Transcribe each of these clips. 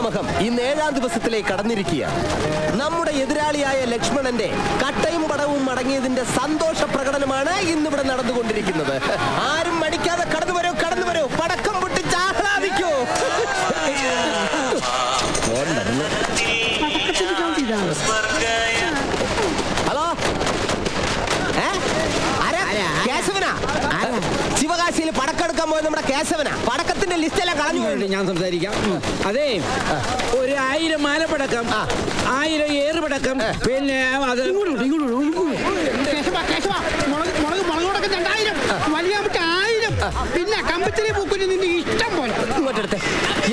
പിതാമഹം ഇന്ന് 7ാം ദിവസത്തിലേക്ക് കടന്നിരിക്കുകയാണ്. നമ്മുടെ എതിരാളിയായ ലക്ഷ്മണന്റെ കട്ടയും പടവും അടങ്ങിയതിന്റെ സന്തോഷ പ്രകടനമാണ് ഇന്നിവിടെ നടന്നുകൊണ്ടിരിക്കുന്നത്. ആരും മടിക്കാതെ കടന്നു വരൂ, പടക്കം പൊട്ടിച്ച് ആഹ്ലാദിക്കൂ. ഹലോ, കേശവനാ? ശിവകാശിയിൽ പടക്കെടുക്കാൻ പോയത് നമ്മുടെ കേശവനാ. പടക്കത്തിന്റെ ലിസ്റ്റ് എല്ലാം കളഞ്ഞു. ഞാൻ സംസാരിക്കാം. അതെ, ഒരു 1000 മാലപ്പടക്കം, 1000 ഏറുപടക്കം, പിന്നെ അത് മുളകോടൊക്കെ 2000, വലിയ 1000, പിന്നെ കമ്പത്തിലെ പൂക്കുറ്റി നിന്റെ ഇഷ്ടം പോലെ. ഇങ്ങോട്ടെടുത്ത്.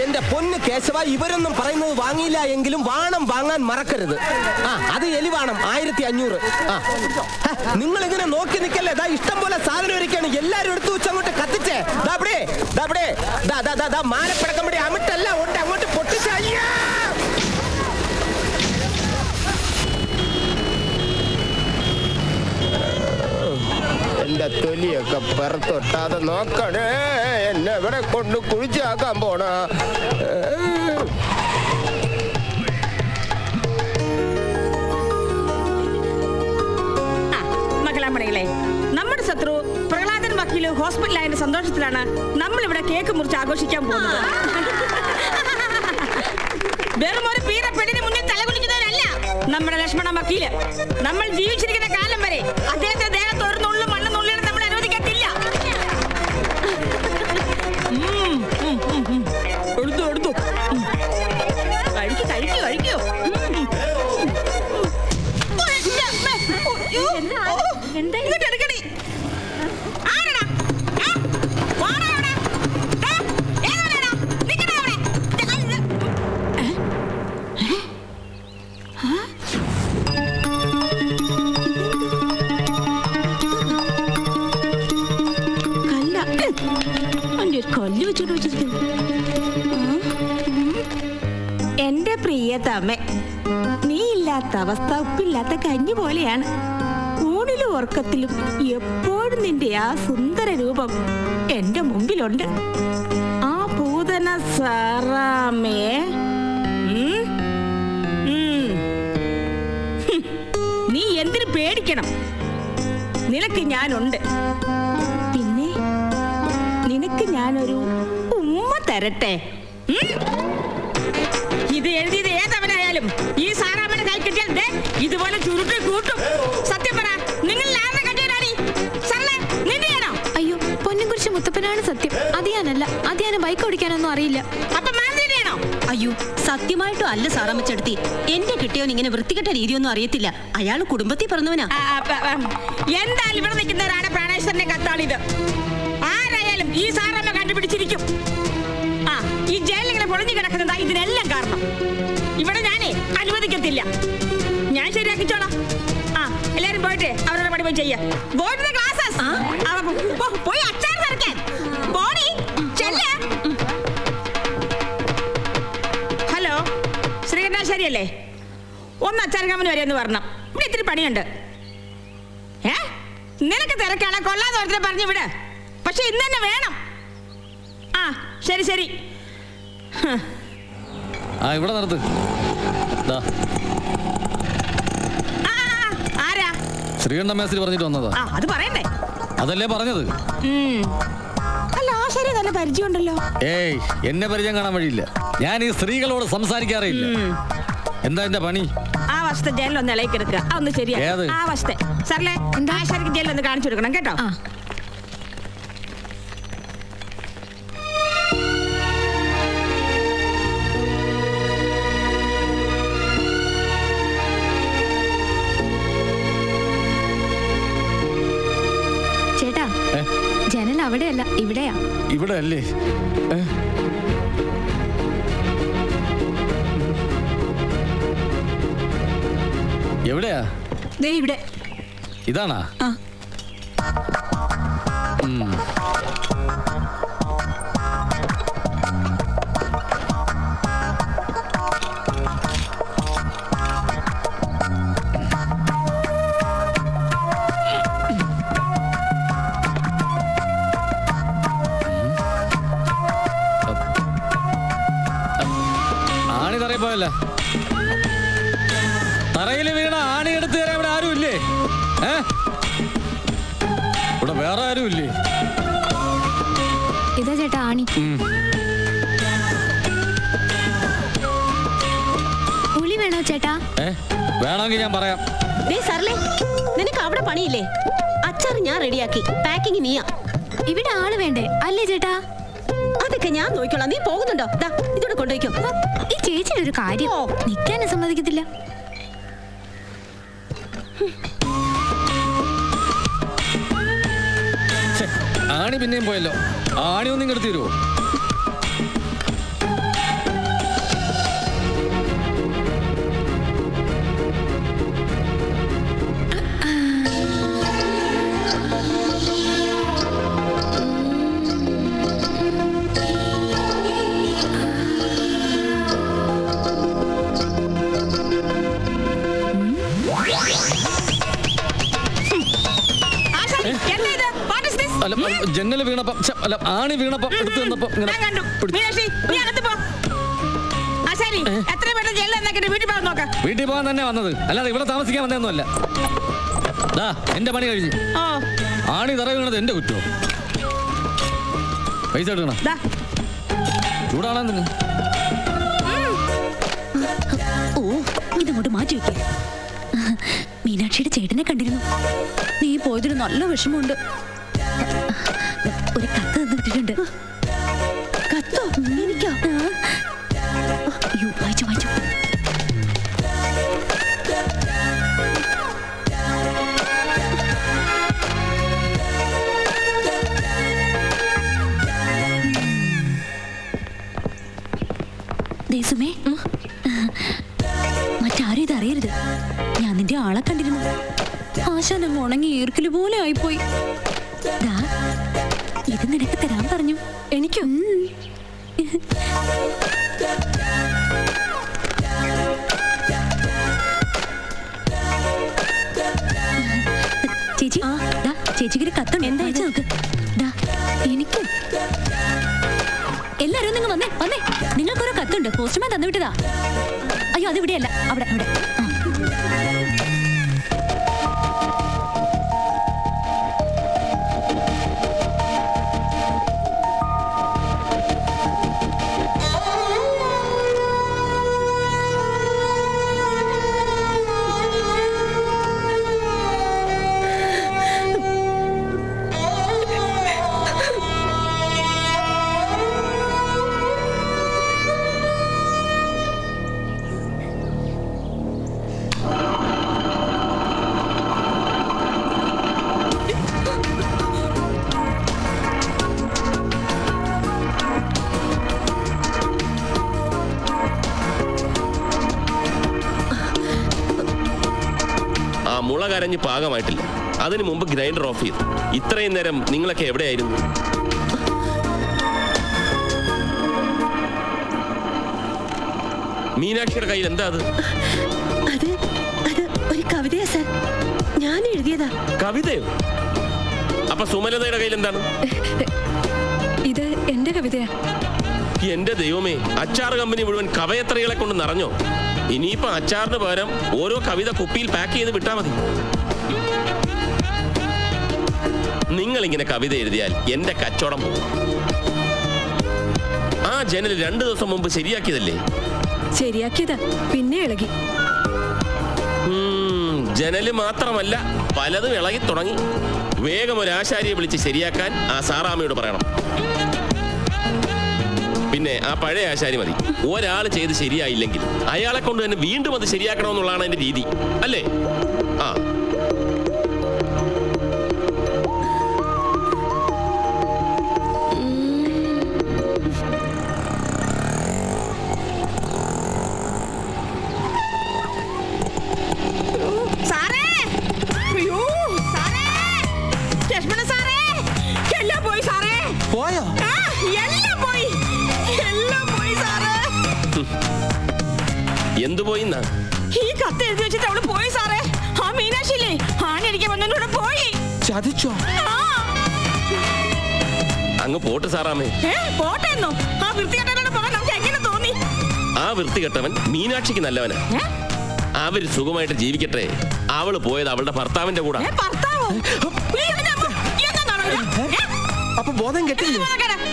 എന്റെ പൊന്ന് കേശവ, ഇവരൊന്നും പറയുന്നത് വാങ്ങിയില്ല എങ്കിലും വാണം വാങ്ങാൻ മറക്കരുത്. അത് എലിവാണം 1500. നിങ്ങൾ ഇങ്ങനെ നോക്കി നിൽക്കല്ലേ, ഇഷ്ടം പോലെ സാധനം ഒരുക്കാണ്. എല്ലാരും എടുത്തു വെച്ച് അങ്ങോട്ട് കത്തിച്ചേ. മാലപ്പടക്കം ഇവിടെ അമിട്ടല്ല ഉണ്ട്, അങ്ങോട്ട് പൊട്ടിച്ച. എന്റെ തൊലിയൊക്കെ പുറത്തൊട്ടാതെ നോക്കണേ. എന്നെ ഇവിടെ കൊണ്ട് കുഴിച്ചാക്കാൻ പോണ. മകളാമണികളെ, നമ്മുടെ ശത്രു പ്രഹ്ലാദൻ വക്കീല് ഹോസ്പിറ്റലായതിന്റെ സന്തോഷത്തിലാണ് നമ്മൾ ഇവിടെ കേക്ക് മുറിച്ച് ആഘോഷിക്കാൻ പോകുന്നത്. വെറും ഒരു പീറ പെണ്ണിന് മുന്നിൽ തലകുനിക്കുന്നവരല്ല നമ്മുടെ ലക്ഷ്മണ വക്കീല്. നമ്മൾ ജീവിച്ചിരിക്കുന്ന കാലം വരെ അദ്ദേഹത്തെ ദേഹത്ത് ഒരു നുള്ളും മണ്ണ് നുള്ളിയാണ് നമ്മൾ അനുവദിക്കത്തില്ല. എടുത്തു കഴിക്കൂ. എന്റെ പ്രിയതമേ, നീ ഇല്ലാത്ത അവസ്ഥ ഉപ്പില്ലാത്ത കഞ്ഞി പോലെയാണ്. ഊണിലും ഉറക്കത്തിലും എപ്പോഴും നിന്റെ ആ സുന്ദര രൂപം എന്റെ മുമ്പിലുണ്ട്. ആ പൂതന സാറാമേ, നീ എന്തിനു പേടിക്കണം? നിനക്ക് ഞാനുണ്ട്. പിന്നെ നിനക്ക് ഞാനൊരു ഉമ്മ തരട്ടെ. ഇത് എഴുതിയത് ഏതവനായാലും ഈ സാറാമ്മയുടെ കൈ കിട്ടിയാൽ ഇതുപോലെ ചുരുട്ടി കൂട്ടും. സത്യം പറ, നിങ്ങൾ ആരുടെ കട്ടിയാണി? നിന്റെയാണോ? അയ്യോ, പൊന്നിൻകുറിച്ച് മുത്തപ്പനാണ് സത്യം. അത് ഞാനല്ല. അത് ഞാൻ ബൈക്ക് ഓടിക്കാനൊന്നും അറിയില്ല. അപ്പൊ മാനേജയാണോ? അയ്യോ, സത്യമായിട്ടും അല്ല സാറമ്മച്ചെടുത്തി. എന്റെ കിട്ടിയോൻ ഇങ്ങനെ വൃത്തികെട്ട രീതിയൊന്നും അറിയത്തില്ല. അയാൾ കുടുംബത്തിൽ പിറന്നവനാ. എന്തായാലും ഇവിടെ നിൽക്കുന്നവരാണ് പ്രാണേശ്വരന്റെ കത്താളിത്. ആരായാലും ഈ സാറമ്മ കണ്ടുപിടിച്ചിരിക്കും. ഈ ജയിലിങ്ങനെ പൊളിഞ്ഞു കിടക്കുന്നതാ ഇതിനെല്ലാം കാരണം. ഇവിടെ ഞാനേ അനുവദിക്കത്തില്ല. ഞാൻ ശരിയാക്കിച്ചോളാം. എല്ലാരും പോയിട്ട് അവരുടെ പണി പോയി ചെയ്യാം. പോയി അച്ചാർ നിറയ്ക്കാൻ. ഹലോ, ശ്രീകണ്ഠാശ്ശേരിയല്ലേ? ഒന്ന് അച്ചാർ കമ്പനി വരെ ഒന്ന് വരണം. ഇവിടെ ഇത്തിരി പണിയുണ്ട്. നിനക്ക് തിരക്കാണ്, കൊല്ലാതെ ഓരോരുത്തരെ പറഞ്ഞു വിട്. പക്ഷെ ഇന്ന് തന്നെ വേണം. ശരി. ഇവിടെ നിർത്ത്. ആരാ? ശ്രീകണ്ഠ മേസ്ത്രി പറഞ്ഞിട്ട് വന്നതാ. അത് പറയണ്ടേ? അതല്ലേ പറഞ്ഞത്. അല്ല, ആശാരി നല്ല പരിചയമുണ്ടല്ലോ. ഏയ്, എന്നെ പരിചയം കാണാൻ വഴിയില്ല. ഞാൻ ഈ സ്ത്രീകളോട് സംസാരിക്കാറില്ല. എന്താ എന്റെ പണി? ആ വശത്തെ ജയിലൊന്ന് ഇളകി കിടക്കുക. ഒന്ന് ശരിയാ. ആ വശത്തെ സാറല്ലേ, ആശാരിക്ക് ജയിലൊന്ന് കാണിച്ചു കൊടുക്കണം കേട്ടോ. ചേട്ടാ, ജനൽ അവിടെയല്ല, ഇവിടെയാ. ഇവിടെ അല്ലേ? എവിടെയാ? ഇവിടെ. ഇതാണാ? തറയിൽ വീണ ആണി എടുത്ത് തരാൻ ഇവിടെ ആരും ഇല്ലേ? ഇവിടെ വേറെ ആരും ഇല്ലേ? ഇതാ ചേട്ടാ ആണി. ഉളി വേണോ ചേട്ടാ? വേണമെങ്കിൽ ഞാൻ പറയാം. സാറല്ലേ, നിനക്ക് അവിടെ പണിയില്ലേ? അച്ചാർ ഞാൻ റെഡിയാക്കി, പാക്കിങ് നീയാ. ഇവിടെ ആള് വേണ്ടേ അല്ലേ ചേട്ടാ? അതൊക്കെ ഞാൻ നോക്കിക്കോളാം. നീ പോകുന്നുണ്ടോ? ഇതോടെ കൊണ്ടുപോയിക്കോ. ഈ ചേച്ചിയുടെ ഒരു കാര്യം നിൽക്കാനും സമ്മതിക്കത്തില്ല. ആണി പിന്നെയും പോയല്ലോ. ആണി ഒന്നും ഇങ്ങോട്ട് തരുമോ? ജന്നല് വീണപ്പം ആണി വീണപ്പം എടുത്തു തന്നപ്പോ വീട്ടിൽ പോകാൻ തന്നെ വന്നത്, അല്ലാതെ ഇവിടെ താമസിക്കാൻ വന്നതൊന്നുമല്ല. എന്റെ പണി കഴിഞ്ഞ് ആണി തറ വീണത് എന്റെ കുറ്റോ? പൈസ എടുക്കണം. ചൂടാണെന്ന് ഇതങ്ങോട്ട് മാറ്റി വെക്കേ. മീനാക്ഷിയുടെ ചേട്ടനെ കണ്ടിരുന്നു. നീ പോയതിന് നല്ല വിഷമമുണ്ട്. ഒരു കത്ത് തന്നിട്ടുണ്ട്. കത്തോ? എനിക്കോ? അയ്യോ, വായിച്ചു വായിച്ചു. ദേശമേ, മറ്റാരും ഇതറിയരുത്. ഞാൻ നിന്റെ ആളെ കണ്ടിരുന്നു. ആശാനം ഉണങ്ങി ഈർക്കില് പോലെ ആയിപ്പോയി. ഇത് നിനക്ക് തരാൻ പറഞ്ഞു. എനിക്കും ചേച്ചി, ചേച്ചിക്കൊരു കത്തുണ്ട്. എന്താ വെച്ചാൽ നോക്ക്. എനിക്കും. എല്ലാരും നിങ്ങൾ വന്നേ വന്നേ. നിങ്ങൾക്കൊരു കത്തുണ്ട്. പോസ്റ്റ്മാൻ തന്നു വിട്ടതാ. അയ്യോ, അത് ഇവിടെയല്ല, അവിടെ അവിടെ. മുള കരഞ്ഞ് പാകമായിട്ടില്ല. അതിനു മുമ്പ് ഗ്രൈൻഡർ ഓഫ് ചെയ്തു. ഇത്രയും നേരം നിങ്ങളൊക്കെ എവിടെയായിരുന്നു? മീനാക്ഷിയുടെ കയ്യിൽ എന്താ അത്? അത് ഒരു കവിതയാ സാർ. ഞാൻ എഴുതിയതാ. കവിതയോ? അപ്പൊ സുമലതയുടെ കയ്യിൽ എന്താണ്? ഇത് എന്റെ കവിതയാ. എന്റെ ദൈവമേ, അച്ചാർ കമ്പനി മുഴുവൻ കവയത്രികളെ കൊണ്ട് നിറഞ്ഞോ? ഇനിയിപ്പോ അച്ചാറിന് പകരം ഓരോ കവിത കുപ്പിയിൽ പാക്ക് ചെയ്ത് വിട്ടാ മതി. നിങ്ങൾ ഇങ്ങനെ കവിത എഴുതിയാൽ എന്റെ കച്ചവടം പോകും. ആ ജനൽ 2 ദിവസം മുമ്പ് ശരിയാക്കിയതല്ലേ? ശരിയാക്കിയതാ, പിന്നെ ഇളകി. ജനല് മാത്രമല്ല, പലതും ഇളകി തുടങ്ങി. വേഗം ഒരു ആശാരിയെ വിളിച്ച് ശരിയാക്കാൻ ആ സാറാമ്മയോട് പറയണം. പിന്നെ ആ പഴയ ആശാരി മതി. ഒരാൾ ചെയ്ത് ശരിയായില്ലെങ്കിൽ അയാളെ കൊണ്ട് തന്നെ വീണ്ടും അത് ശരിയാക്കണമെന്നുള്ളതാണ് എന്റെ രീതി, അല്ലേ? ആ എന്തു പോയി? ഈ കത്ത് എഴുതി വെച്ചിട്ട് അവള് പോയി സാറേ. ആ മീനാക്ഷിയില്ലേ, ആനടിക്കാൻ വന്നോടെ പോയി. ചതിച്ചോ? അങ്ങ് പോട്ട് സാറാമേ. പോട്ടെന്നോ? ആ വൃത്തികെട്ടവനോട് പോകാൻ നമുക്ക് എങ്ങനെ തോന്നി? ആ വൃത്തികെട്ടവൻ മീനാക്ഷിക്ക് നല്ലവനാ. അവര് സുഖമായിട്ട് ജീവിക്കട്ടെ. അവള് പോയത് അവളുടെ ഭർത്താവിന്റെ കൂടെ. ഭർത്താവോ? അപ്പൊ ബോധം കെട്ടില്ലേ?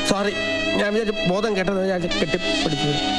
സോറി, ഞാൻ വിചാരിച്ചു ബോധം കെട്ടത് ഞാൻ കെട്ടിപ്പിടിച്ചു.